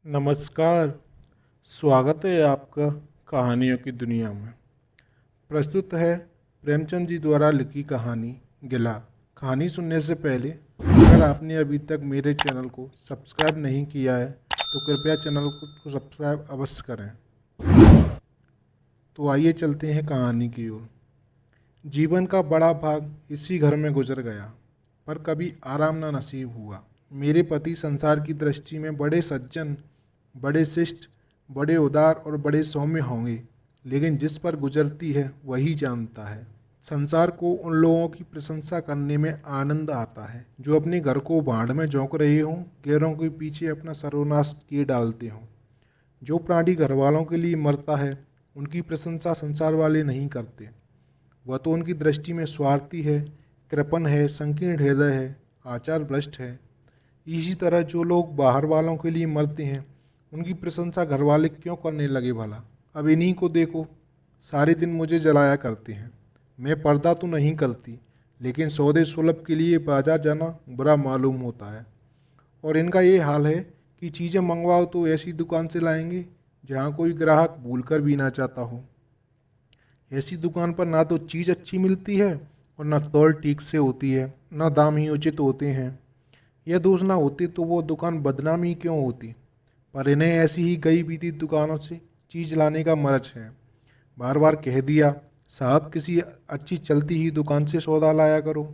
नमस्कार। स्वागत है आपका कहानियों की दुनिया में। प्रस्तुत है प्रेमचंद जी द्वारा लिखी कहानी गिला। कहानी सुनने से पहले अगर आपने अभी तक मेरे चैनल को सब्सक्राइब नहीं किया है तो कृपया चैनल को सब्सक्राइब अवश्य करें। तो आइए चलते हैं कहानी की ओर। जीवन का बड़ा भाग इसी घर में गुजर गया, पर कभी आराम ना नसीब हुआ। मेरे पति संसार की दृष्टि में बड़े सज्जन, बड़े शिष्ट, बड़े उदार और बड़े सौम्य होंगे, लेकिन जिस पर गुजरती है वही जानता है। संसार को उन लोगों की प्रशंसा करने में आनंद आता है जो अपने घर को भाड़ में झोंक रहे हों, गैरों के पीछे अपना सर्वनाश किए डालते हों। जो प्राणी घर वालों के लिए मरता है उनकी प्रशंसा संसार वाले नहीं करते। वह तो उनकी दृष्टि में स्वार्थी है, कृपण है, संकीर्ण हृदय है, आचार भ्रष्ट है। इसी तरह जो लोग बाहर वालों के लिए मरते हैं उनकी प्रशंसा घर वाले क्यों करने लगे भला। अब इन्हीं को देखो, सारे दिन मुझे जलाया करते हैं। मैं पर्दा तो नहीं करती, लेकिन सौदे सुलभ के लिए बाजार जाना बुरा मालूम होता है। और इनका ये हाल है कि चीज़ें मंगवाओ तो ऐसी दुकान से लाएंगे जहाँ कोई ग्राहक भूलकर भी ना चाहता हो। ऐसी दुकान पर ना तो चीज़ अच्छी मिलती है और ना तौल ठीक से होती है, ना दाम ही उचित होते हैं। यह दोष ना होते तो वो दुकान बदनाम ही क्यों होती। पर इन्हें ऐसी ही गई बीती दुकानों से चीज़ लाने का मर्ज है। बार बार कह दिया, साहब किसी अच्छी चलती ही दुकान से सौदा लाया करो,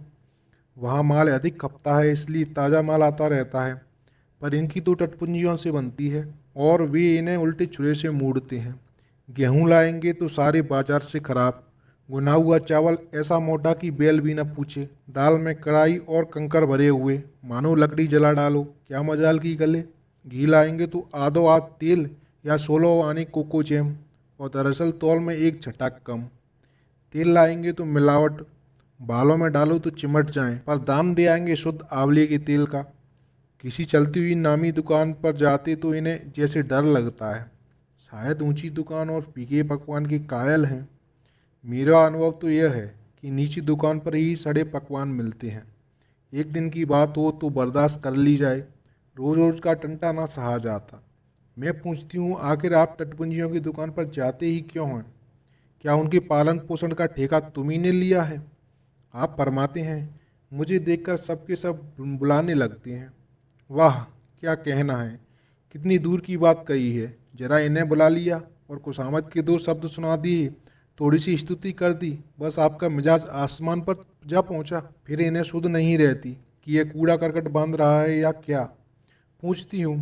वहाँ माल अधिक खपता है इसलिए ताज़ा माल आता रहता है। पर इनकी तो टटपुंजियों से बनती है और वे इन्हें उल्टे छुरे से मूड़ते हैं। गेहूँ लाएंगे तो सारे बाजार से खराब, गुना हुआ चावल ऐसा मोटा कि बैल भी न पूछे, दाल में कढ़ाई और कंकर भरे हुए, मानो लकड़ी जला डालो, क्या मजाल की गले। घी लाएंगे तो आधो आध तेल या 16 आने कोको जैम, और दरअसल तौल में एक छटाक कम। तेल लाएंगे तो मिलावट, बालों में डालो तो चिमट जाएं, पर दाम दे आएंगे शुद्ध आंवले के तेल का। किसी चलती हुई नामी दुकान पर जाते तो इन्हें जैसे डर लगता है, शायद ऊंची दुकान और फीके पकवान के कायल हैं। मेरा अनुभव तो यह है कि नीची दुकान पर ही सड़े पकवान मिलते हैं। एक दिन की बात हो तो बर्दाश्त कर ली जाए, रोज रोज का टंटा ना सहा जाता। मैं पूछती हूँ, आखिर आप तटपुंजियों की दुकान पर जाते ही क्यों हैं? क्या उनके पालन पोषण का ठेका तुम्ही ने लिया है? आप फरमाते हैं। मुझे देखकर सबके सब बुलाने लगते हैं। वाह, क्या कहना है, कितनी दूर की बात कही है। जरा इन्हें बुला लिया और खुशामद के दो शब्द सुना दिए, थोड़ी सी स्तुति कर दी, बस आपका मिजाज आसमान पर जा पहुंचा। फिर इन्हें सुध नहीं रहती कि यह कूड़ा करकट बांध रहा है या क्या। पूछती हूँ,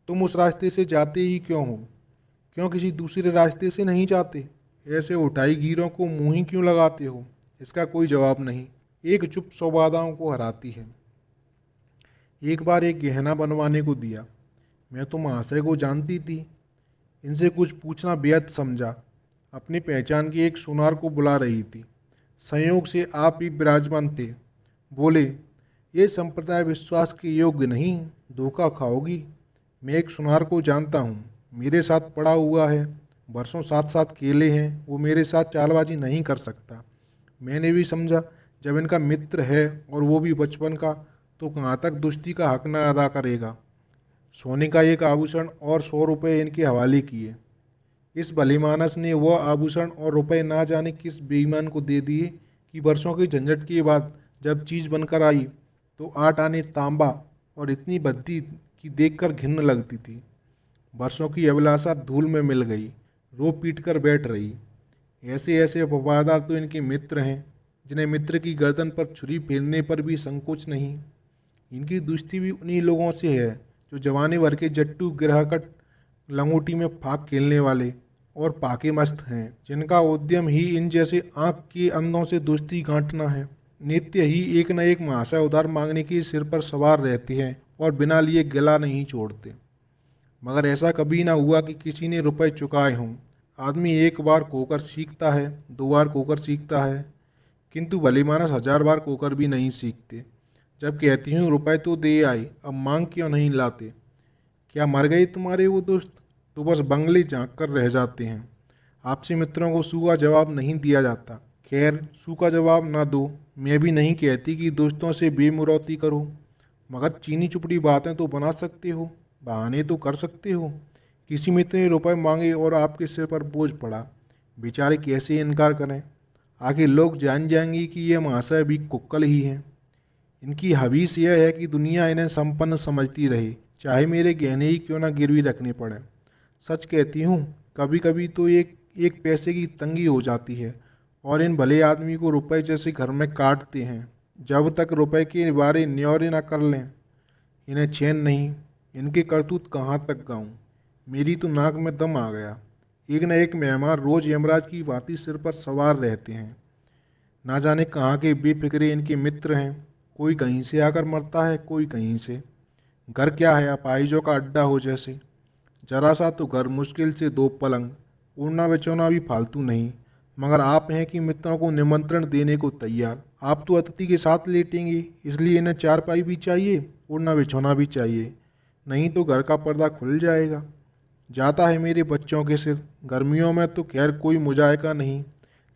तुम उस रास्ते से जाते ही क्यों हो? क्यों किसी दूसरे रास्ते से नहीं जाते? ऐसे उठाई गिरों को मुँह ही क्यों लगाते हो? इसका कोई जवाब नहीं, एक चुप सौ बाधाओं को हराती है। एक बार एक गहना बनवाने को दिया। मैं तो महाशय को जानती थी, इनसे कुछ पूछना बेहद समझा। अपनी पहचान की एक सुनार को बुला रही थी। संयोग से आप ही विराजमान थे। बोले, ये संप्रदाय विश्वास के योग्य नहीं, धोखा खाओगी। मैं एक सुनार को जानता हूँ, मेरे साथ पड़ा हुआ है, वर्षों साथ साथ खेले हैं, वो मेरे साथ चालबाजी नहीं कर सकता। मैंने भी समझा, जब इनका मित्र है और वो भी बचपन का, तो कहाँ तक दोस्ती का हक न अदा करेगा। सोने का एक आभूषण और 100 रुपये इनके हवाले किए। इस भलीमानस ने वह आभूषण और रुपए ना जाने किस बेईमान को दे दिए कि वर्षों के झंझट के बाद जब चीज़ बनकर आई तो 8 आने तांबा और इतनी भद्दी कि देखकर घिन्न लगती थी। वर्षों की अभिलाषा धूल में मिल गई, रो पीट कर बैठ रही। ऐसे ऐसे वफादार तो इनके मित्र हैं, जिन्हें मित्र की गर्दन पर छुरी फेरने पर भी संकोच नहीं। इनकी दोस्ती भी उन्हीं लोगों से है जो जवानी भर के जट्टू गिरहकट लंगोटी में फाक खेलने वाले और पाके मस्त हैं, जिनका उद्यम ही इन जैसे आँख के अंधों से दोस्ती गांठना है। नित्य ही एक न एक महाशय उधार मांगने के सिर पर सवार रहते हैं और बिना लिए गला नहीं छोड़ते। मगर ऐसा कभी ना हुआ कि किसी ने रुपए चुकाए हों। आदमी एक बार खोकर सीखता है, 2 बार खोकर सीखता है, किंतु भलीमानस 1000 बार खोकर भी नहीं सीखते। जब कहती हूँ रुपए तो दे आई, अब मांग क्यों नहीं लाते? क्या मर गए तुम्हारे वो दोस्त? तो बस बंगले झांक कर रह जाते हैं। आपसे मित्रों को सूखा जवाब नहीं दिया जाता। खैर, सूखा जवाब ना दो, मैं भी नहीं कहती कि दोस्तों से बेमुरौती करो, मगर चीनी चुपड़ी बातें तो बना सकते हो। बहाने तो कर सकते हो। किसी मित्र ने रुपए मांगे और आपके सिर पर बोझ पड़ा, बेचारे कैसे इनकार करें। आखिर लोग जान जाएंगे कि ये महाशय भी कुक्कल ही हैं। इनकी हवीस यह है कि दुनिया इन्हें संपन्न समझती रहे, चाहे मेरे गहने ही क्यों ना गिरवी रखने पड़े। सच कहती हूँ, कभी कभी तो एक एक पैसे की तंगी हो जाती है और इन भले आदमी को रुपए जैसे घर में काटते हैं। जब तक रुपए के बारे न्योरे ना कर लें, इन्हें चैन नहीं। इनके करतूत कहाँ तक गाऊं, मेरी तो नाक में दम आ गया। एक न एक मेहमान रोज यमराज की भांति सिर पर सवार रहते हैं। ना जाने कहाँ के बेफिक्रे इनके मित्र हैं। कोई कहीं से आकर मरता है, कोई कहीं से। घर क्या है, अपाहिजों का अड्डा हो जैसे। जरा सा तो घर, मुश्किल से 2 पलंग, ओढ़ना बिछौना भी फालतू नहीं। मगर आप हैं कि मित्रों को निमंत्रण देने को तैयार। आप तो अतिथि के साथ लेटेंगे, इसलिए इन्हें चारपाई भी चाहिए, ओढ़ना बिछौना भी चाहिए, नहीं तो घर का पर्दा खुल जाएगा। जाता है मेरे बच्चों के सिर। गर्मियों में तो खैर कोई मुजायका नहीं,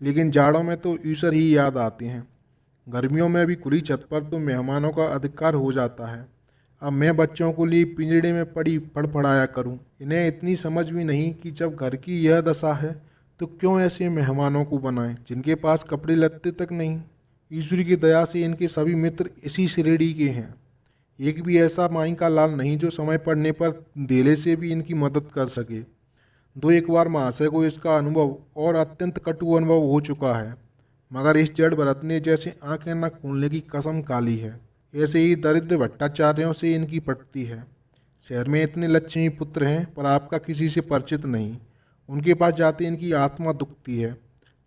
लेकिन जाड़ों में तो ईश्वर ही याद आते हैं। गर्मियों में भी खुली छत पर तो मेहमानों का अधिकार हो जाता है। अब मैं बच्चों को लिए पिंजड़े में पड़ी फड़फड़ाया करूं। इन्हें इतनी समझ भी नहीं कि जब घर की यह दशा है तो क्यों ऐसे मेहमानों को बनाएं जिनके पास कपड़े लत्ते तक नहीं। ईश्वर की दया से इनके सभी मित्र इसी श्रेणी के हैं। एक भी ऐसा माई का लाल नहीं जो समय पड़ने पर धेले से भी इनकी मदद कर सके। दो एक बार महाशय को इसका अनुभव और अत्यंत कटु अनुभव हो चुका है, मगर इस जड़ भरत ने जैसे आंखें न खोलने की कसम खाली है, ऐसे ही दरिद्र भट्टाचार्यों से इनकी पटती है। शहर में इतने लक्ष्मी पुत्र हैं, पर आपका किसी से परिचित नहीं। उनके पास जाते इनकी आत्मा दुखती है।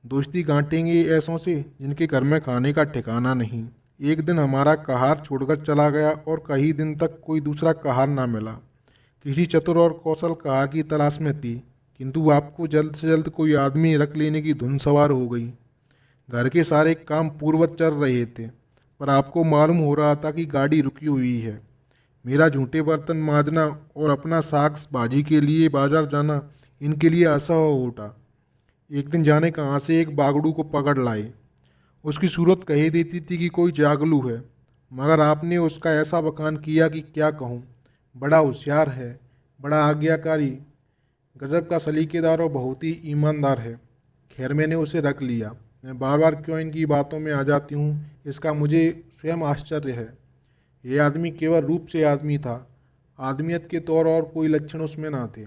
दोस्ती गांटेंगे ऐसों से जिनके घर में खाने का ठिकाना नहीं। एक दिन हमारा कहार छोड़कर चला गया और कई दिन तक कोई दूसरा कहार ना मिला। किसी चतुर और कौशल कहार की तलाश में थी, किंतु आपको जल्द से जल्द कोई आदमी रख लेने की धुन सवार हो गई। घर के सारे काम पूर्ववत चल रहे थे, पर आपको मालूम हो रहा था कि गाड़ी रुकी हुई है। मेरा झूठे बर्तन मांजना और अपना साग भाजी के लिए बाजार जाना इनके लिए असह्य हो उठा। एक दिन जाने कहाँ से एक बागड़ू को पकड़ लाए। उसकी सूरत कही देती थी कि कोई जागलू है, मगर आपने उसका ऐसा बखान किया कि क्या कहूँ। बड़ा होशियार है, बड़ा आज्ञाकारी, गजब का सलीकेदार और बहुत ही ईमानदार है। खैर, मैंने उसे रख लिया। मैं बार बार क्यों इनकी बातों में आ जाती हूँ, इसका मुझे स्वयं आश्चर्य है। ये आदमी केवल रूप से आदमी था, आदमियत के तौर और कोई लक्षण उसमें ना थे।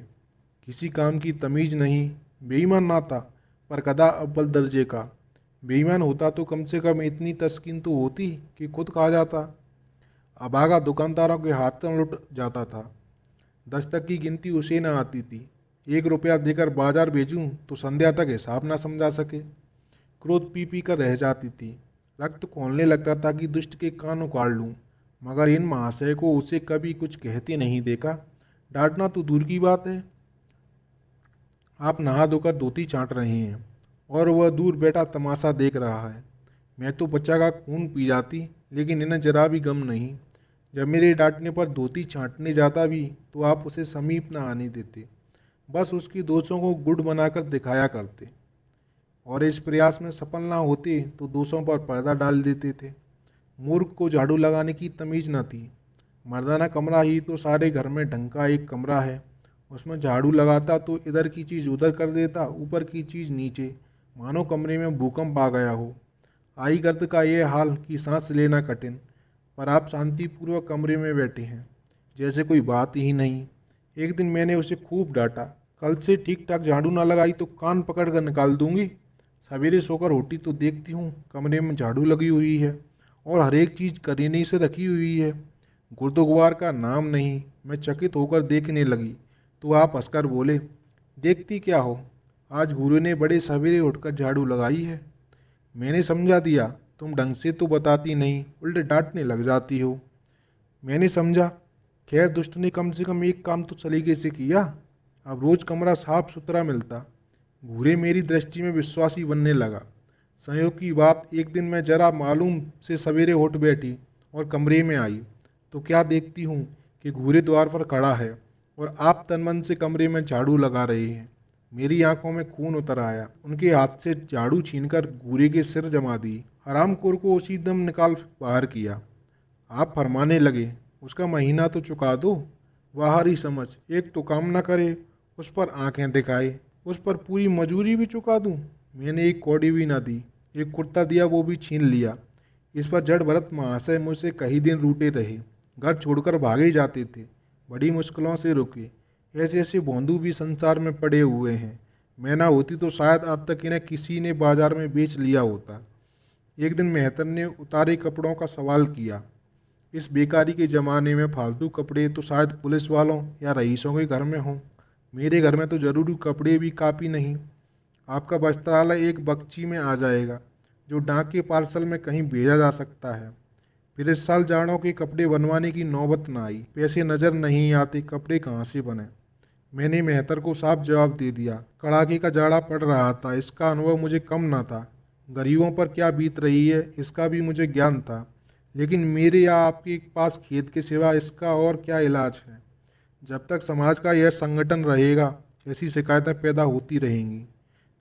किसी काम की तमीज नहीं। बेईमान ना था, पर गधा अव्वल दर्जे का। बेईमान होता तो कम से कम इतनी तस्कीन तो होती कि खुद खा जाता। अभागा दुकानदारों के हाथ में लुट जाता था। 10 तक की गिनती उसे न आती थी। 1 रुपया देकर बाजार भेजूं तो संध्या तक हिसाब ना समझा सके। क्रोध पी पी कर रह जाती थी। रक्त खोलने लगता था कि दुष्ट के कान उखाड़ लूं, मगर इन महाशय को उसे कभी कुछ कहते नहीं देखा। डांटना तो दूर की बात है। आप नहा धोकर धोती छांट रहे हैं और वह दूर बैठा तमाशा देख रहा है। मैं तो बच्चा का खून पी जाती, लेकिन इन्हें जरा भी गम नहीं। जब मेरे डांटने पर धोती छांटने जाता भी तो आप उसे समीप न आने देते, बस उसकी दोषों को गुड़ बनाकर दिखाया करते, और इस प्रयास में सफल ना होते तो दोषों पर पर्दा डाल देते थे। मूर्ख को झाड़ू लगाने की तमीज न थी। मर्दाना कमरा ही तो सारे घर में ढंग का एक कमरा है। उसमें झाड़ू लगाता तो इधर की चीज़ उधर कर देता, ऊपर की चीज़ नीचे, मानो कमरे में भूकंप आ गया हो। आई गर्द का यह हाल कि सांस लेना कठिन, पर आप शांतिपूर्वक कमरे में बैठे हैं, जैसे कोई बात ही नहीं। एक दिन मैंने उसे खूब डांटा, कल से ठीक ठाक झाड़ू ना लगाई तो कान पकड़ कर निकाल दूंगी। सवेरे सोकर उठी तो देखती हूँ कमरे में झाड़ू लगी हुई है और हर एक चीज़ करीने से रखी हुई है। गुरुद्वार का नाम नहीं। मैं चकित होकर देखने लगी तो आप हंसकर बोले, देखती क्या हो, आज गुरु ने बड़े सवेरे उठकर झाड़ू लगाई है। मैंने समझा दिया, तुम ढंग से तो बताती नहीं, उल्टे डांटने लग जाती हो। मैंने समझा, खैर दुष्ट ने कम से कम एक काम तो सलीके से किया। अब रोज कमरा साफ सुथरा मिलता। घूरे मेरी दृष्टि में विश्वासी बनने लगा। संयोग की बात, एक दिन मैं जरा मालूम से सवेरे उठ बैठी और कमरे में आई तो क्या देखती हूँ कि घूरे द्वार पर खड़ा है और आप तनमन से कमरे में झाड़ू लगा रहे हैं। मेरी आंखों में खून उतर आया। उनके हाथ से झाड़ू छीनकर घूरे के सिर जमा दी। हरामखोर को उसी दम निकाल बाहर किया। आप फरमाने लगे, उसका महीना तो चुका दो। बाहरी समझ, एक तो काम न करे, उस पर आंखें दिखाए, उस पर पूरी मजूरी भी चुका दूं। मैंने एक कौड़ी भी ना दी, एक कुर्ता दिया वो भी छीन लिया। इस पर जड़ भरत महाशय मुझसे कई दिन रूठे रहे, घर छोड़कर भागे जाते थे, बड़ी मुश्किलों से रुके। ऐसे ऐसे भोंदू भी संसार में पड़े हुए हैं। मैं ना होती तो शायद अब तक इन्हें किसी ने बाजार में बेच लिया होता। एक दिन मेहतर ने उतारे कपड़ों का सवाल किया। इस बेकारी के ज़माने में फालतू कपड़े तो शायद पुलिस वालों या रईसों के घर में हों, मेरे घर में तो ज़रूरी कपड़े भी काफ़ी नहीं। आपका वस्त्रालय एक बक्ची में आ जाएगा, जो डाक के पार्सल में कहीं भेजा जा सकता है। फिर इस साल जाड़ों के कपड़े बनवाने की नौबत ना आई। पैसे नज़र नहीं आते, कपड़े कहाँ से बने। मैंने मेहतर को साफ जवाब दे दिया। कड़ाके का जाड़ा पड़ रहा था, इसका अनुभव मुझे कम ना था। गरीबों पर क्या बीत रही है इसका भी मुझे ज्ञान था, लेकिन मेरे या आपके पास खेत के सिवा इसका और क्या इलाज है। जब तक समाज का यह संगठन रहेगा, ऐसी शिकायतें पैदा होती रहेंगी।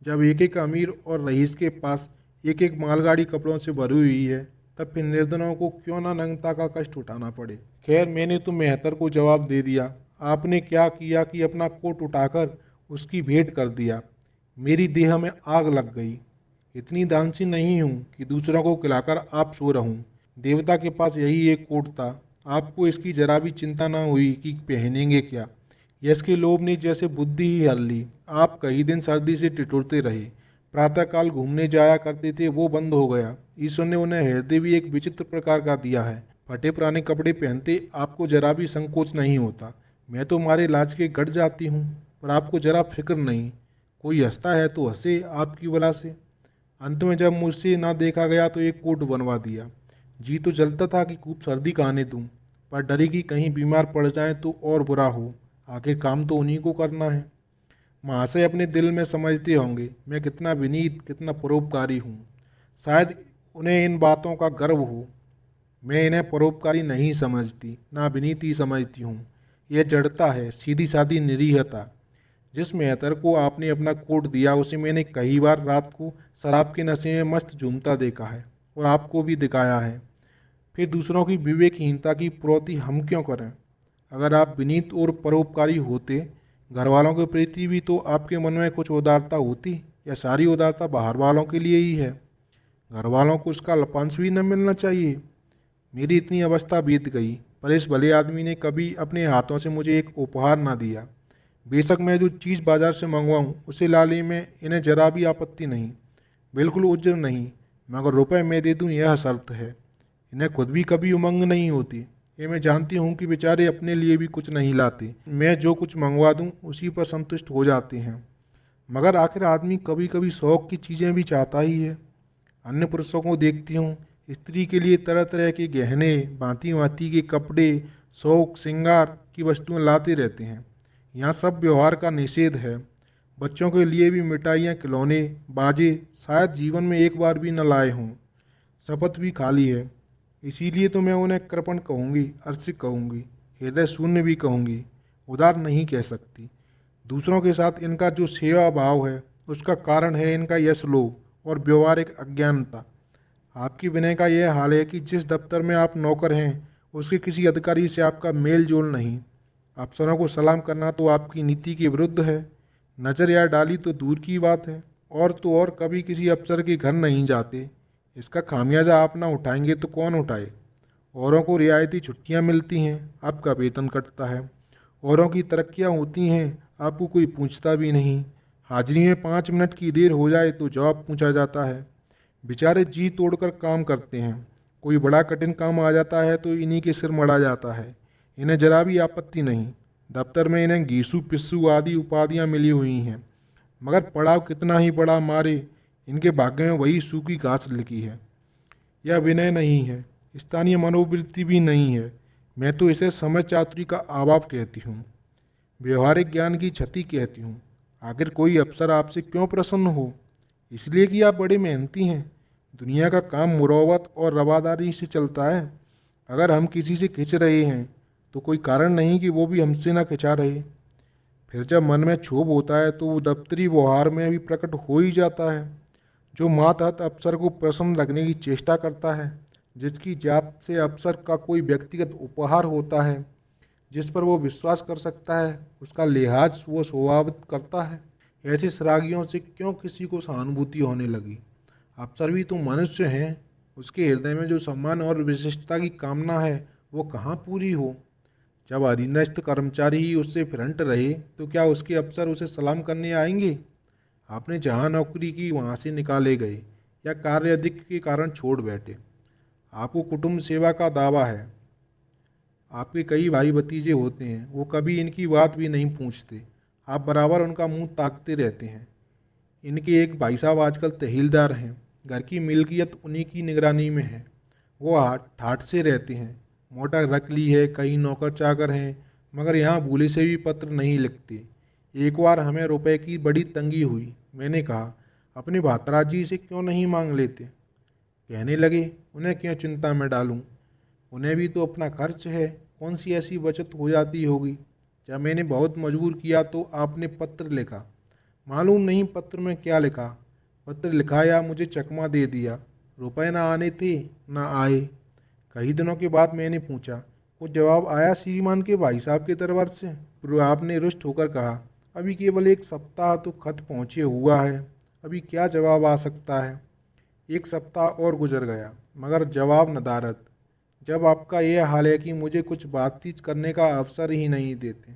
जब एक एक अमीर और रईस के पास एक एक मालगाड़ी कपड़ों से भरी हुई है, तब फिर निर्धनों को क्यों ना नंगता का कष्ट उठाना पड़े। खैर, मैंने तो मेहतर को जवाब दे दिया। आपने क्या किया कि अपना कोट उठाकर उसकी भेंट कर दिया। मेरी देह में आग लग गई। इतनी दानशी नहीं हूँ कि दूसरों को खिलाकर आप सो रहूं। देवता के पास यही एक कोट था। आपको इसकी जरा भी चिंता न हुई कि पहनेंगे क्या। यश के लोभ ने जैसे बुद्धि ही हर ली। आप कई दिन सर्दी से टिटुरते रहे। प्रातःकाल घूमने जाया करते थे, वो बंद हो गया। ईश्वर ने उन्हें हृदय भी एक विचित्र प्रकार का दिया है। फटे पुराने कपड़े पहनते आपको जरा भी संकोच नहीं होता। मैं तो मारे लाज के गट जाती हूँ, पर आपको जरा फिक्र नहीं। कोई हंसता है तो हंसे आपकी वजह से। अंत में जब मुझसे ना देखा गया तो एक कोट बनवा दिया। जी तो जलता था कि खूब सर्दी का आने दूं, पर डरी कि कहीं बीमार पड़ जाए तो और बुरा हो। आखिर काम तो उन्हीं को करना है। महाशय अपने दिल में समझते होंगे मैं कितना विनीत, कितना परोपकारी हूँ। शायद उन्हें इन बातों का गर्व हो। मैं इन्हें परोपकारी नहीं समझती, ना विनीत ही समझती हूँ। यह जड़ता है, सीधी सादी निरीहता। जिस मेहतर को आपने अपना कोट दिया, उसे मैंने कई बार रात को शराब के नशे में मस्त झूमता देखा है, और आपको भी दिखाया है। फिर दूसरों की विवेकहीनता की प्रोति हम क्यों करें। अगर आप विनीत और परोपकारी होते, घर वालों के प्रति भी तो आपके मन में कुछ उदारता होती, या सारी उदारता बाहर वालों के लिए ही है। घर वालों को उसका लपांश भी न मिलना चाहिए। मेरी इतनी अवस्था बीत गई, पर इस भले आदमी ने कभी अपने हाथों से मुझे एक उपहार ना दिया। बेशक मैं जो चीज़ बाजार से मंगवाऊँ उसे लाने में इन्हें जरा भी आपत्ति नहीं, बिल्कुल उज्र नहीं, मगर रुपए मैं दे दूँ यह शर्त है। इन्हें खुद भी कभी उमंग नहीं होती। ये मैं जानती हूँ कि बेचारे अपने लिए भी कुछ नहीं लाते। मैं जो कुछ मंगवा दूँ उसी पर संतुष्ट हो जाते हैं। मगर आखिर आदमी कभी कभी शौक की चीज़ें भी चाहता ही है। अन्य पुरुषों को देखती हूँ, स्त्री के लिए तरह तरह के गहने, भांति भांति के कपड़े, शौक श्रृंगार की वस्तुएं लाते रहते हैं। यहाँ सब व्यवहार का निषेध है। बच्चों के लिए भी मिठाइयाँ, खिलौने, बाजे शायद जीवन में एक बार भी न लाए हों। शपथ भी खाली है। इसीलिए तो मैं उन्हें कृपण कहूँगी, अर्सिक कहूँगी, हृदय शून्य भी कहूँगी, उदार नहीं कह सकती। दूसरों के साथ इनका जो सेवा भाव है, उसका कारण है इनका यश लोभ और व्यवहारिक अज्ञानता। आपकी विनय का यह हाल है कि जिस दफ्तर में आप नौकर हैं, उसके किसी अधिकारी से आपका मेल जोल नहीं। अफसरों को सलाम करना तो आपकी नीति के विरुद्ध है। नज़र या डाली तो दूर की बात है, और तो और कभी किसी अफसर के घर नहीं जाते। इसका खामियाजा आप ना उठाएंगे तो कौन उठाए। औरों को रियायती छुट्टियां मिलती हैं, आपका वेतन कटता है। औरों की तरक्कियां होती हैं, आपको कोई पूछता भी नहीं। हाजिरी में 5 मिनट की देर हो जाए तो जवाब पूछा जाता है। बेचारे जी तोड़कर काम करते हैं। कोई बड़ा कठिन काम आ जाता है तो इन्हीं के सिर मढ़ा जाता है। इन्हें जरा भी आपत्ति नहीं। दफ्तर में इन्हें घीसू पिस्सू आदि उपाधियां मिली हुई हैं, मगर पड़ाव कितना ही बड़ा मारे, इनके भाग्य में वही सूखी घास लिखी है। यह विनय नहीं है, स्थानीय मनोवृत्ति भी नहीं है। मैं तो इसे समझ चातुरी का अभाव कहती हूँ, व्यवहारिक ज्ञान की क्षति कहती हूँ। आखिर कोई अफसर आपसे क्यों प्रसन्न हो? इसलिए कि आप बड़े मेहनती हैं। दुनिया का काम मुरौवत और रवादारी से चलता है। अगर हम किसी से खिंच रहे हैं तो कोई कारण नहीं कि वो भी हमसे ना खिंचा रहे। फिर जब मन में क्षोभ होता है तो वो दफ्तरी व्यवहार में भी प्रकट हो ही जाता है। जो मातहत अफसर को प्रसन्न लगने की चेष्टा करता है, जिसकी जात से अफसर का कोई व्यक्तिगत उपहार होता है, जिस पर वो विश्वास कर सकता है, उसका लिहाज वो स्वभावित करता है। ऐसे सरागियों से क्यों किसी को सहानुभूति होने लगी? अफसर भी तो मनुष्य हैं, उसके हृदय में जो सम्मान और विशिष्टता की कामना है वो कहाँ पूरी हो? जब अधीनस्थ कर्मचारी ही उससे फ्रंट रहे तो क्या उसके अफसर उसे सलाम करने आएंगे? आपने जहाँ नौकरी की वहाँ से निकाले गए या कार्य अधिक के कारण छोड़ बैठे। आपको कुटुंब सेवा का दावा है, आपके कई भाई भतीजे होते हैं, वो कभी इनकी बात भी नहीं पूछते। आप बराबर उनका मुंह ताकते रहते हैं। इनके एक भाई साहब आजकल तहसीलदार हैं, घर की मिल्कियत उन्हीं की निगरानी में है। वो ठाठ से रहते हैं, मोटा रख ली है, कई नौकर चाकर हैं, मगर यहाँ भूले से भी पत्र नहीं लिखते। एक बार हमें रुपए की बड़ी तंगी हुई। मैंने कहा, अपने भातराज जी से क्यों नहीं मांग लेते? कहने लगे, उन्हें क्यों चिंता में डालूं, उन्हें भी तो अपना खर्च है, कौन सी ऐसी बचत हो जाती होगी। जब मैंने बहुत मजबूर किया तो आपने पत्र लिखा। मालूम नहीं पत्र में क्या लिखा। पत्र लिखा या मुझे चकमा दे दिया। रुपए ना आने थे, ना आए। कई दिनों के बाद मैंने पूछा, कुछ जवाब आया श्रीमान के भाई साहब के दरबार से? फिर आपने रुष्ट होकर कहा, अभी केवल एक सप्ताह तो खत पहुँचे हुआ है, अभी क्या जवाब आ सकता है। एक सप्ताह और गुजर गया, मगर जवाब नदारद। जब आपका यह हाल है कि मुझे कुछ बातचीत करने का अवसर ही नहीं देते।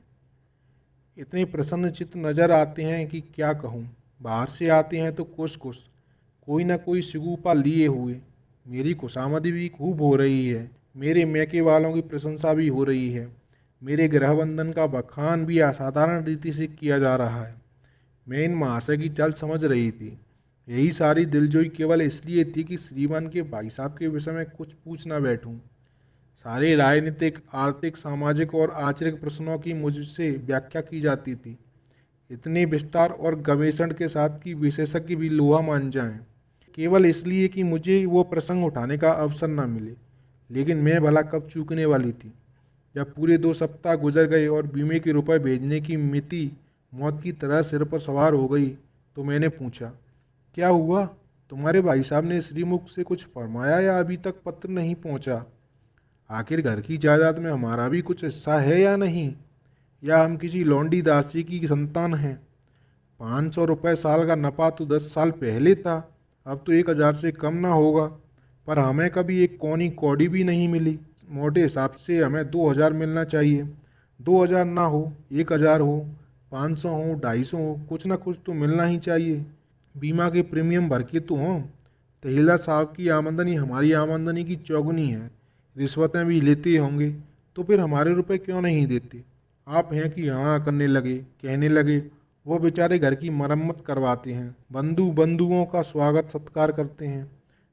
इतने प्रसन्नचित्त नजर आते हैं कि क्या कहूँ। बाहर से आते हैं तो कुछ कुछ कोई ना कोई सिगूपा लिए हुए। मेरी खुशामदी भी खूब हो रही है, मेरे मैके वालों की प्रशंसा भी हो रही है, मेरे गृहबंधन का बखान भी असाधारण रीति से किया जा रहा है। मैं इन महाशय की चाल समझ रही थी। यही सारी दिलजोई केवल इसलिए थी कि श्रीमान के भाई साहब के विषय में कुछ पूछ ना बैठूं। सारे राजनीतिक, आर्थिक, सामाजिक और आचरिक प्रश्नों की मुझसे व्याख्या की जाती थी, इतने विस्तार और गवेषण के साथ कि विशेषज्ञ भी लोहा मान जाएं, केवल इसलिए कि मुझे वो प्रसंग उठाने का अवसर न मिले। लेकिन मैं भला कब चूकने वाली थी? जब पूरे 2 सप्ताह गुजर गए और बीमे के रुपए भेजने की मिति मौत की तरह सिर पर सवार हो गई, तो मैंने पूछा, क्या हुआ? तुम्हारे भाई साहब ने श्रीमुख से कुछ फरमाया या अभी तक पत्र नहीं पहुंचा? आखिर घर की जायदाद में हमारा भी कुछ हिस्सा है या नहीं? या हम किसी लौंडी दासी की संतान हैं? 500 रुपये साल का नफा तो 10 साल पहले था, अब तो 1,000 से कम ना होगा। पर हमें कभी एक कौनी कौड़ी भी नहीं मिली। मोटे हिसाब से हमें 2,000 मिलना चाहिए। 2,000 ना हो, 1,000 हो, 500 हो, 250 हो, कुछ ना कुछ तो मिलना ही चाहिए। बीमा के प्रीमियम भर के तो हों। तहसीलदार साहब की आमदनी हमारी आमदनी की चौगुनी है, रिश्वतें भी लेते होंगे, तो फिर हमारे रुपए क्यों नहीं देते? आप हैं कि हाँ करने लगे, कहने लगे, वो बेचारे घर की मरम्मत करवाते हैं, बंधुओं का स्वागत सत्कार करते हैं,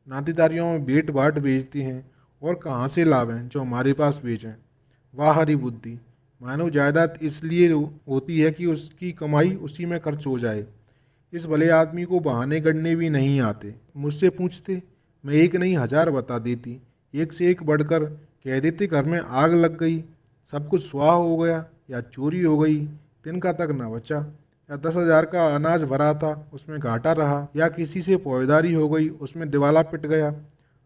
नातेदारियों में भेंट बाट भेजते हैं, और कहाँ से लाभ हैं जो हमारे पास भेजें। वाह हरी बुद्धि! मानव जायदाद इसलिए होती है कि उसकी कमाई उसी में खर्च हो जाए। इस भले आदमी को बहाने गढ़ने भी नहीं आते। मुझसे पूछते, मैं एक नहीं 1,000 बता देती, एक से एक बढ़कर कह देते घर में आग लग गई, सब कुछ स्वाह हो गया, या चोरी हो गई, तिनका तक न बचा, या 10,000 का अनाज भरा था उसमें घाटा रहा, या किसी से फौजदारी हो गई उसमें दिवाला पिट गया।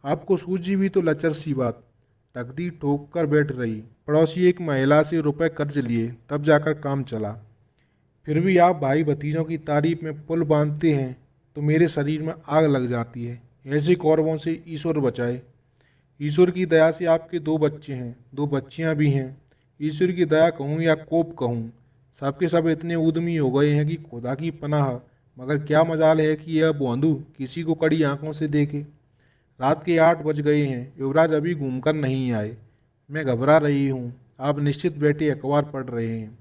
आपको सूझी भी तो लचर सी बात। तकदीर ठोक कर बैठ रही। पड़ोसी एक महिला से रुपए कर्ज लिए, तब जाकर काम चला। फिर भी आप भाई भतीजों की तारीफ में पुल बांधते हैं तो मेरे शरीर में आग लग जाती है। ऐसे कौरवों से ईश्वर बचाए। ईश्वर की दया से आपके 2 बच्चे हैं, 2 बच्चियां भी हैं। ईश्वर की दया कहूँ या कोप कहूँ, सबके सब इतने उद्यमी हो गए हैं कि खुदा की पनाह। मगर क्या मजाल है कि यह बंधु किसी को कड़ी आंखों से देखे। रात के 8 बज गए हैं, युवराज अभी घूमकर नहीं आए। मैं घबरा रही हूँ। आप निश्चित बैठे अखबार पढ़ रहे हैं।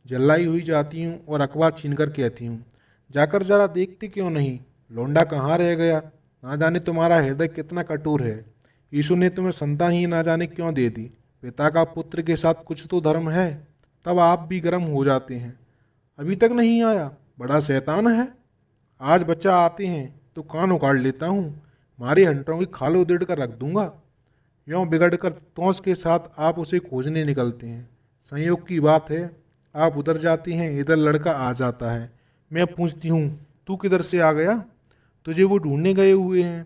जल्लाई हुई जाती हूँ और अखबार छीनकर कहती हूँ, जाकर जरा देखते क्यों नहीं, लौंडा कहाँ रह गया? ना जाने तुम्हारा हृदय कितना कठोर है। यीशु ने तुम्हें संतान ही ना जाने क्यों दे दी। पिता का पुत्र के साथ कुछ तो धर्म है। तब आप भी गर्म हो जाते हैं। अभी तक नहीं आया, बड़ा शैतान है। आज बच्चा आते हैं तो कान उखाड़ लेता हूँ, मारे हंटरों की खाल उधेड़ कर रख दूंगा। यों बिगड़ कर तौस के साथ आप उसे खोजने निकलते हैं। संयोग की बात है, आप उधर जाते हैं, इधर लड़का आ जाता है। मैं पूछती हूँ, तू किधर से आ गया? तुझे वो ढूंढने गए हुए हैं।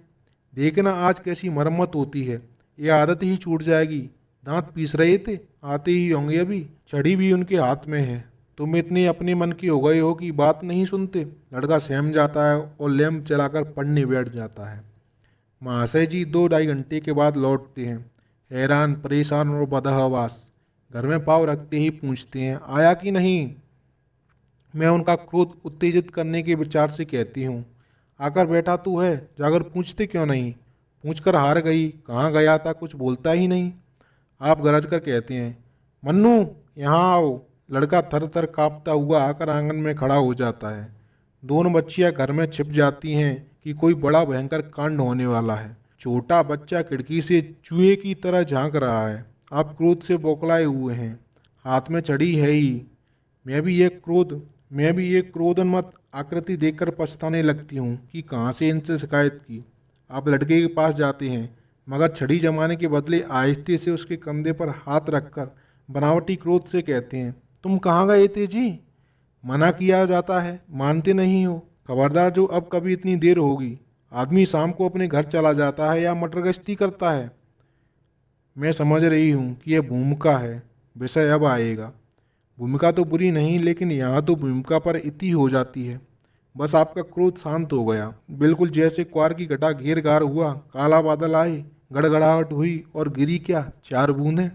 देखना आज कैसी मरम्मत होती है, ये आदत ही छूट जाएगी। दांत पीस रहे थे, आते ही होंगे अभी। छड़ी भी उनके हाथ में है। तुम इतने अपने मन के हो गए हो कि बात नहीं सुनते। लड़का सहम जाता है और लैंप जलाकर पढ़ने बैठ जाता है। महाशय जी 2 ढाई घंटे के बाद लौटते हैं, हैरान, परेशान और बदहवास। घर में पाँव रखते ही पूछते हैं, आया कि नहीं। मैं उनका क्रोध उत्तेजित करने के विचार से कहती हूँ, आकर बैठा तू है, जाकर पूछते क्यों नहीं। पूछकर हार गई, कहाँ गया था, कुछ बोलता ही नहीं। आप गरज कर कहते हैं, मन्नू यहाँ आओ। लड़का थर थर काँपता हुआ आकर आंगन में खड़ा हो जाता है। दोनों बच्चियां घर में छिप जाती हैं कि कोई बड़ा भयंकर कांड होने वाला है। छोटा बच्चा खिड़की से चूहे की तरह झांक रहा है। आप क्रोध से बौखलाए हुए हैं, हाथ में छड़ी है ही। मैं भी ये क्रोधोन्मत्त आकृति देखकर पछताने लगती हूँ कि कहाँ से इनसे शिकायत की। आप लड़के के पास जाते हैं, मगर छड़ी जमाने के बदले आहिस्ते से उसके कंधे पर हाथ रखकर बनावटी क्रोध से कहते हैं, तुम कहाँ गए थे जी। मना किया जाता है, मानते नहीं हो। खबरदार, जो अब कभी इतनी देर होगी। आदमी शाम को अपने घर चला जाता है या मटर गश्ती करता है। मैं समझ रही हूँ कि यह भूमिका है, विषय अब आएगा। भूमिका तो बुरी नहीं, लेकिन यहाँ तो भूमिका पर इति हो जाती है। बस आपका क्रोध शांत हो गया, बिल्कुल जैसे क्वार की घटा घेर घार हुआ, काला बादल आए, गड़गड़ाहट हुई और गिरी क्या 4 बूंदें।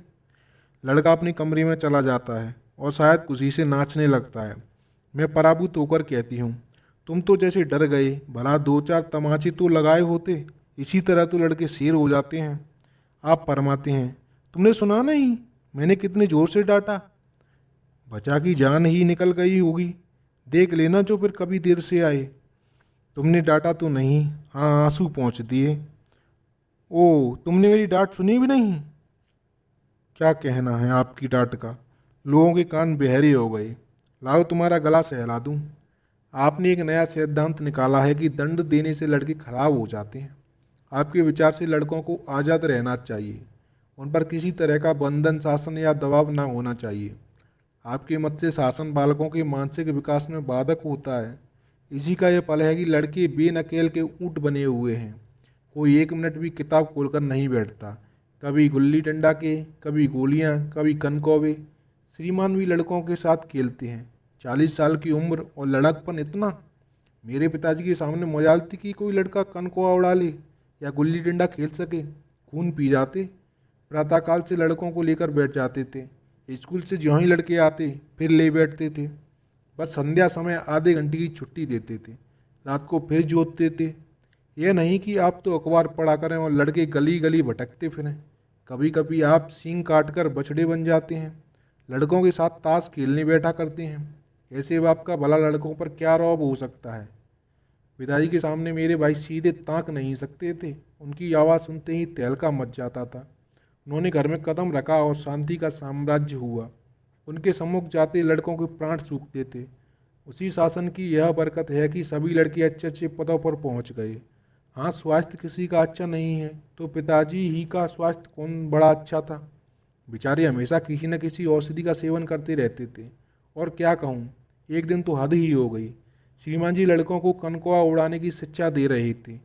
लड़का अपने कमरे में चला जाता है और शायद खुशी से नाचने लगता है। मैं पराभूत होकर कहती हूँ, तुम तो जैसे डर गए, भला 2 4 तमाचे तो लगाए होते। इसी तरह तो लड़के शेर हो जाते हैं। आप फरमाते हैं, तुमने सुना नहीं, मैंने कितने जोर से डांटा। बचा की जान ही निकल गई होगी। देख लेना जो फिर कभी देर से आए। तुमने डांटा तो नहीं। हाँ, आंसू पहुँच दिए। ओ, तुमने मेरी डांट सुनी भी नहीं। क्या कहना है आपकी डांट का। लोगों के कान बहरे हो गए। लाओ तुम्हारा गला सहला दूं। आपने एक नया सिद्धांत निकाला है कि दंड देने से लड़के खराब हो जाते हैं। आपके विचार से लड़कों को आज़ाद रहना चाहिए, उन पर किसी तरह का बंधन, शासन या दबाव ना होना चाहिए। आपके मत से शासन बालकों के मानसिक विकास में बाधक होता है। इसी का यह फल है कि लड़के बेनकेल के ऊँट बने हुए हैं। कोई 1 मिनट भी किताब खोलकर नहीं बैठता। कभी गुल्ली डंडा के, कभी गोलियां, कभी कनकौवे। श्रीमान भी लड़कों के साथ खेलते हैं। 40 साल की उम्र और लड़कपन इतना। मेरे पिताजी के सामने मजाल थी कि कोई लड़का कनकौवा उड़ा ले या गुल्ली डंडा खेल सके। खून पी जाते। प्रातःकाल से लड़कों को लेकर बैठ जाते थे। स्कूल से ज्यों ही लड़के आते फिर ले बैठते थे। बस संध्या समय आधे घंटे की छुट्टी देते थे। रात को फिर जोतते थे। यह नहीं कि आप तो अखबार पढ़ा करें और लड़के गली गली भटकते फिरें। कभी कभी आप सींग काट कर बछड़े बन जाते हैं, लड़कों के साथ ताश खेलने बैठा करते हैं। ऐसे बाप का भला लड़कों पर क्या रौब हो सकता है। पिताजी के सामने मेरे भाई सीधे ताक नहीं सकते थे। उनकी आवाज़ सुनते ही तहलका मच जाता था। उन्होंने घर में कदम रखा और शांति का साम्राज्य हुआ। उनके सम्मुख जाते लड़कों के प्राण सूखते थे। उसी शासन की यह बरकत है कि सभी लड़के अच्छे अच्छे पदों पर पहुंच गए। हाँ, स्वास्थ्य किसी का अच्छा नहीं है तो पिताजी ही का स्वास्थ्य कौन बड़ा अच्छा था। बेचारे हमेशा किसी न किसी औषधि का सेवन करते रहते थे। और क्या कहूँ, एक दिन तो हद ही हो गई। श्रीमान जी लड़कों को कनकौवा उड़ाने की शिक्षा दे रहे थे।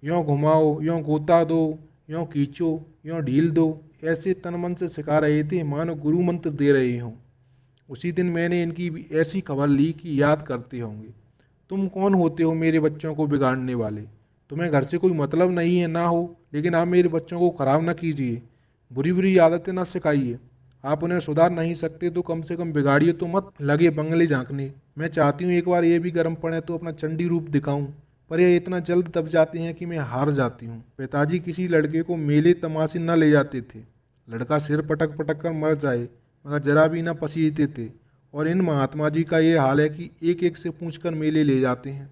यों घुमाओ, यों गोता दो, यों खींचो, यों ढील दो, ऐसे तन मन से सिखा रहे थे मानो गुरु मंत्र दे रहे हों। उसी दिन मैंने इनकी भी ऐसी खबर ली कि याद करते होंगे। तुम कौन होते हो मेरे बच्चों को बिगाड़ने वाले। तुम्हें घर से कोई मतलब नहीं है ना हो, लेकिन आप मेरे बच्चों को खराब ना कीजिए, बुरी बुरी आदतें ना सिखाइए। आप उन्हें सुधार नहीं सकते तो कम से कम बिगाड़िए तो मत। लगे बंगले झांकने। मैं चाहती हूँ एक बार ये भी गर्म पड़े तो अपना चंडी रूप दिखाऊं, पर यह इतना जल्द दब जाते हैं कि मैं हार जाती हूँ। पिताजी किसी लड़के को मेले तमाशे न ले जाते थे। लड़का सिर पटक पटक कर मर जाए मगर जरा भी न पसीजते थे। और इन महात्मा जी का ये हाल है कि एक एक से पूछकर मेले ले जाते हैं।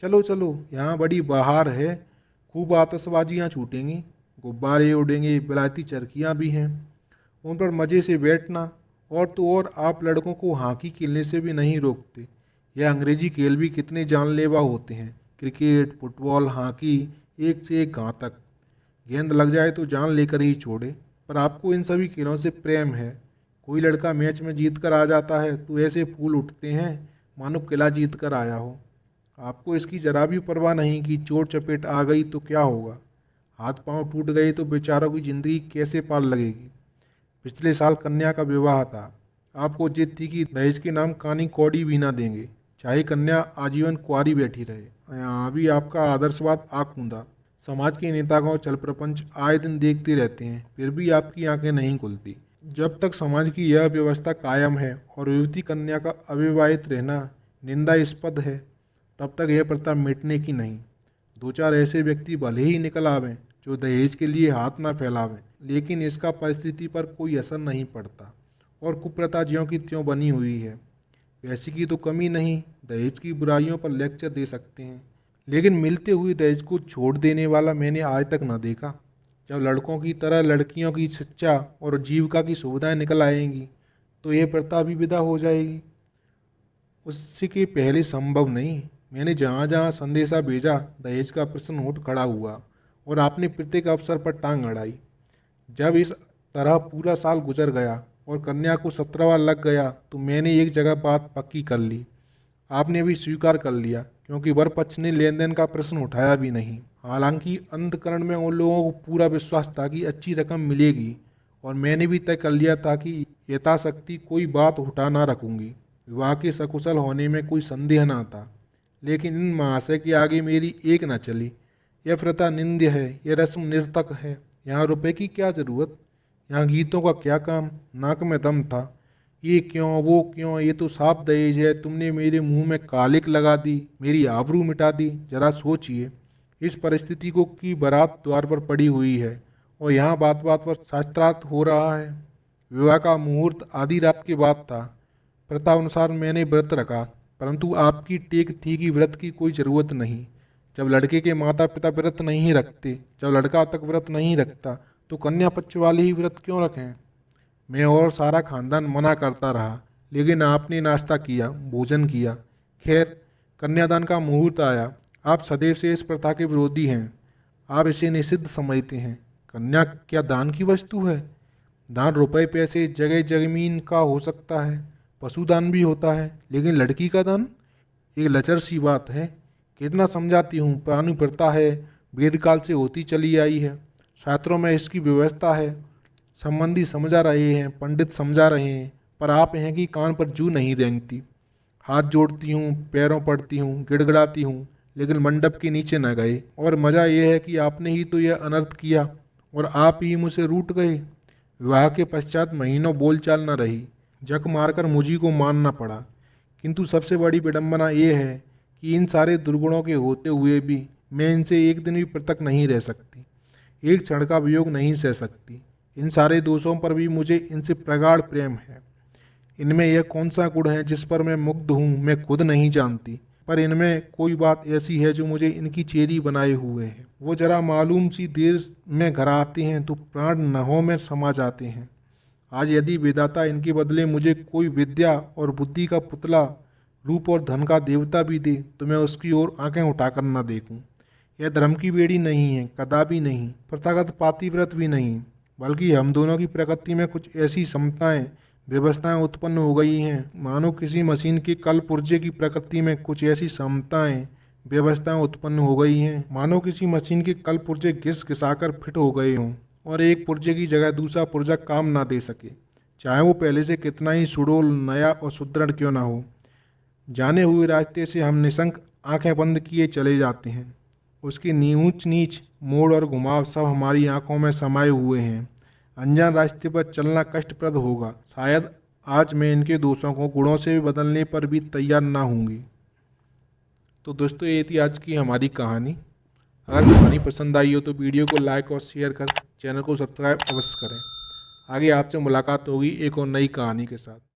चलो चलो, यहाँ बड़ी बहार है, खूब आतशबाजियाँ छूटेंगी, गुब्बारे उड़ेंगे, विलायती चरखियाँ भी हैं, उन पर मज़े से बैठना। और तो और आप लड़कों को हॉकी खेलने से भी नहीं रोकते। यह अंग्रेजी खेल भी कितने जानलेवा होते हैं। क्रिकेट, फुटबॉल, हॉकी, एक से एक घातक। गेंद लग जाए तो जान लेकर ही छोड़े। पर आपको इन सभी खेलों से प्रेम है। कोई लड़का मैच में जीत कर आ जाता है तो ऐसे फूल उठते हैं मानो किला जीत कर आया हो। आपको इसकी जरा भी परवाह नहीं कि चोट चपेट आ गई तो क्या होगा। हाथ पांव टूट गए तो बेचारों की ज़िंदगी कैसे पार लगेगी। पिछले साल कन्या का विवाह था। आपको जिद थी कि दहेज के नाम कानी कौड़ी भी ना देंगे, चाहे कन्या आजीवन कुंवारी बैठी रहे। यहाँ भी आपका आदर्शवाद आँख मूंदा। समाज के नेतागण चल प्रपंच आए दिन देखते रहते हैं, फिर भी आपकी आंखें नहीं खुलती। जब तक समाज की यह व्यवस्था कायम है और युवती कन्या का अविवाहित रहना निंदास्पद है, तब तक यह प्रथा मिटने की नहीं। दो चार ऐसे व्यक्ति भले ही निकल आवें जो दहेज के लिए हाथ ना फैलावें, लेकिन इसका परिस्थिति पर कोई असर नहीं पड़ता और कुप्रथा ज्यों की त्यों बनी हुई है। पैसे की तो कमी नहीं, दहेज की बुराइयों पर लेक्चर दे सकते हैं, लेकिन मिलते हुए दहेज को छोड़ देने वाला मैंने आज तक न देखा। जब लड़कों की तरह लड़कियों की शिक्षा और जीविका की सुविधाएं निकल आएंगी तो ये प्रथा भी विदा हो जाएगी। उससे के पहले संभव नहीं। मैंने जहाँ जहाँ संदेशा भेजा, दहेज का प्रश्न उठ खड़ा हुआ और आपने प्रत्येक अवसर पर टांग अड़ाई। जब इस तरह पूरा साल गुजर गया और कन्या को 17वां लग गया तो मैंने एक जगह बात पक्की कर ली। आपने भी स्वीकार कर लिया, क्योंकि वर पक्ष ने लेन देन का प्रश्न उठाया भी नहीं। हालांकि अंतकरण में उन लोगों को पूरा विश्वास था कि अच्छी रकम मिलेगी और मैंने भी तय कर लिया था कि यथाशक्ति कोई बात उठा ना रखूंगी। विवाह के सकुशल होने में कोई संदेह ना था, लेकिन इन महाशय के आगे मेरी एक न चली। यह प्रथा निंद्य है, यह रस्म निरर्थक है। यहाँ रुपए की क्या ज़रूरत, यहाँ गीतों का क्या काम, नाक में दम था। ये क्यों, वो क्यों, ये तो साफ दहेज है। तुमने मेरे मुंह में कालिक लगा दी, मेरी आबरू मिटा दी। जरा सोचिए, इस परिस्थिति को की बारात द्वार पर पड़ी हुई है और यहाँ बात बात पर शास्त्रार्थ हो रहा है। विवाह का मुहूर्त आधी रात के बाद था। प्रथा अनुसार मैंने व्रत रखा, परंतु आपकी टेक थी कि व्रत की कोई ज़रूरत नहीं। जब लड़के के माता पिता व्रत नहीं रखते, जब लड़का तक व्रत नहीं रखता, तो कन्या पक्ष वाले ही व्रत क्यों रखें। मैं और सारा खानदान मना करता रहा, लेकिन आपने नाश्ता किया, भोजन किया। खैर, कन्यादान का मुहूर्त आया। आप सदैव से इस प्रथा के विरोधी हैं, आप इसे निषिद्ध समझते हैं। कन्या क्या दान की वस्तु है? दान रुपए पैसे जगह जमीन का हो सकता है, पशुदान भी होता है, लेकिन लड़की का दान एक लचर सी बात है। कितना समझाती हूँ, पुरानी प्रथा है, वेदकाल से होती चली आई है, शास्त्रों में इसकी व्यवस्था है। संबंधी समझा रहे हैं, पंडित समझा रहे हैं, पर आप हैं कि कान पर जू नहीं रेंगती। हाथ जोड़ती हूँ, पैरों पड़ती हूँ, गिड़गिड़ाती हूँ, लेकिन मंडप के नीचे न गए। और मज़ा यह है कि आपने ही तो यह अनर्थ किया और आप ही मुझसे रूठ गए। विवाह के पश्चात महीनों बोलचाल न रही, जक मारकर मुझी को मानना पड़ा। किंतु सबसे बड़ी विडंबना ये है कि इन सारे दुर्गुणों के होते हुए भी मैं इनसे एक दिन भी पृथक नहीं रह सकती, एक क्षण का वियोग नहीं सह सकती। इन सारे दोषों पर भी मुझे इनसे प्रगाढ़ प्रेम है। इनमें यह कौन सा गुण है जिस पर मैं मुग्ध हूँ, मैं खुद नहीं जानती, पर इनमें कोई बात ऐसी है जो मुझे इनकी चेरी बनाए हुए है। वो जरा मालूम सी देर में घर आते हैं तो प्राण नहों में समा जाते हैं। आज यदि विधाता इनके बदले मुझे कोई विद्या और बुद्धि का पुतला, रूप और धन का देवता भी दे, तो मैं उसकी ओर आंखें उठाकर न देखूं। यह धर्म की बेड़ी नहीं है, कदापि नहीं, प्रथागत पातिव्रत भी नहीं, बल्कि हम दोनों की प्रकृति में कुछ ऐसी समताएं, व्यवस्थाएं उत्पन्न हो गई हैं, मानो किसी मशीन के कल पुर्जे की प्रकृति में कुछ ऐसी समताएं, व्यवस्थाएं उत्पन्न हो गई हैं, मानो किसी मशीन के कल पुर्जे घिस घिसाकर फिट हो गए हों और एक पुर्जे की जगह दूसरा पुर्जा काम ना दे सके, चाहे वो पहले से कितना ही सुडौल, नया और सुदृढ़ क्यों ना हो। जाने हुए रास्ते से हम निशंक आंखें बंद किए चले जाते हैं। उसके ऊंच नीच, मोड़ और घुमाव सब हमारी आंखों में समाये हुए हैं। अनजान रास्ते पर चलना कष्टप्रद होगा। शायद आज मैं इनके दोषों को गुणों से बदलने पर भी तैयार ना होंगी। तो दोस्तों, ये थी आज की हमारी कहानी। अगर कहानी पसंद आई हो तो वीडियो को लाइक और शेयर कर चैनल को सब्सक्राइब अवश्य करें। आगे आपसे मुलाकात होगी एक और नई कहानी के साथ।